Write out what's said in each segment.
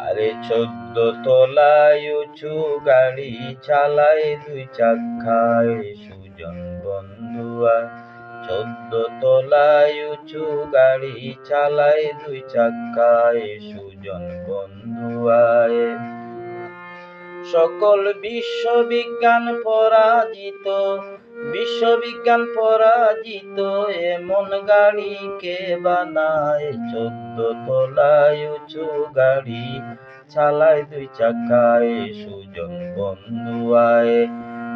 আরে 14 তলায় উঁচু গাড়ি চালায় 2 চাকায় সুজন বন্ধু আয়। 14 তলায় উঁচু গাড়ি চালায় 2 চাকায় সুজন বন্ধু আয়। সকল বিশ্ববিজ্ঞান পরাজিত এমন গাড়ি কে বানায়। 14 তলায় উঁচু গাড়ি চালায় 2 চাকায় সুজন বন্ধু আয়।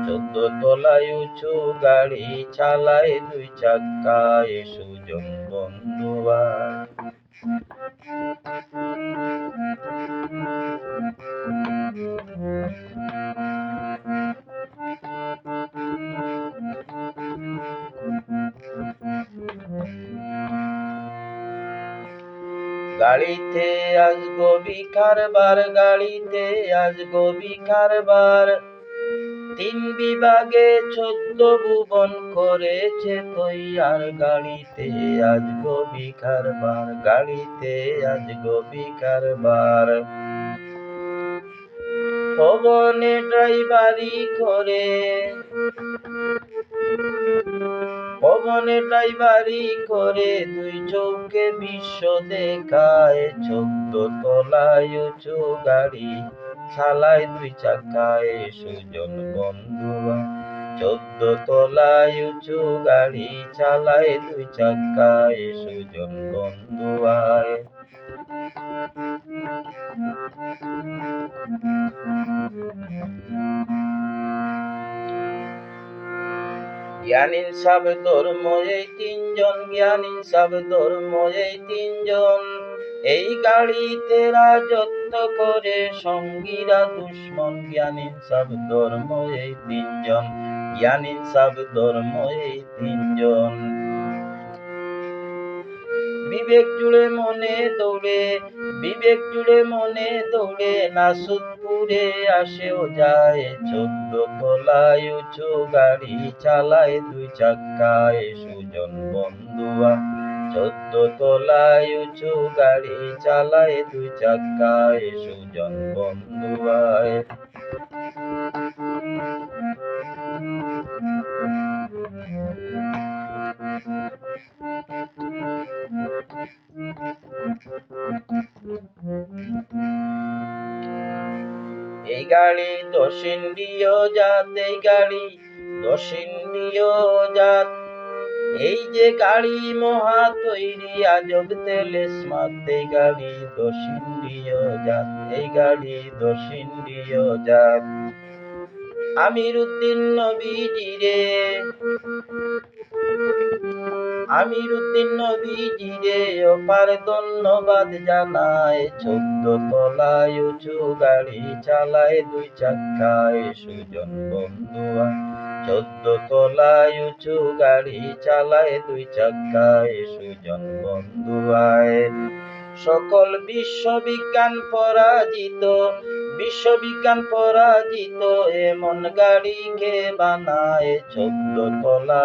14 তলায় উঁচু গাড়ি চালায় 2 চাকায় সুজন বন্ধু আয়। গাড়িতে আসবো বিকারবার, গাড়িতে আসবো বিকারবার। 3 বিভাগে 14 ভুবন করেছে তৈয়ার। গাড়িতে আসবো বিকারবার, গাড়িতে আসবো বিকারবার। পবনে ড্রাইভারি করে 2 চোখে বিশ্ব দেখায়। 14 তলায় উঁচু গাড়ি চালায় 2 চাকায় সুজন বন্ধু আয়। 14 তলায় উঁচু গাড়ি চালায় 2 চাকায় সুজন বন্ধু আয়। জ্ঞান ইনসাফ ধর্ম এই 3 জন, জ্ঞান ইনসাফ ধর্ম এই 3 জন। এই গাড়িতে রাজত্ব করে সঙ্গীরা দুশ্মন। জ্ঞান ইনসাফ ধর্ম এই 3 জন, জ্ঞান ইনসাফ ধর্ম এই 3 জন। বিবেক জুড়ে মনে দৌড়ে নাসুদপুরে আসেও যায়। 14 তলায় উঁচু গাড়ি চালায় 2 চাকায় সুজন বন্ধু আয়। 14 তলায় উঁচু গাড়ি চালায় 2 চাকায় সুজন বন্ধু আয়। এই গাড়ি 10 ইন্দ্রিয় জাত, এই গাড়ি 10 ইন্দ্রিয় জাত। এই যে গাড়ি মহা তৈরি আজব তেলে স্মাত। এই গাড়ি 10 ইন্দ্রিয় জাত, এই গাড়ি 10 ইন্দ্রিয় জাত। আমিরউদ্দিন নবীজিরে অপার ধন্যবাদ জানায়। 14 তলায় উঁচু গাড়ি চালায় 2 চাকায় সুজন বন্ধু আয়। 14 তলায় উঁচু গাড়ি চালায় 2 চাকায় সুজন বন্ধু আয়। সকল বিশ্ববিজ্ঞান পরাজিত এমন গাড়ি কে বানায়। 14 তলা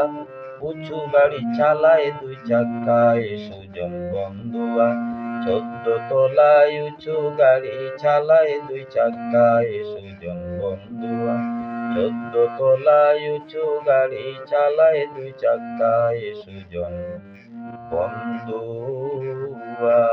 উঁচু গাড়ি চালায় 2 চাকায় সুজন বন্ধু আয়। 14 তলায় উঁচু গাড়ি চালায় 2 চাকায় সুজন বন্ধু আয়। 14 তলায় উঁচু গাড়ি চালায় 2 চাকায় সুজন বন্ধু আয়।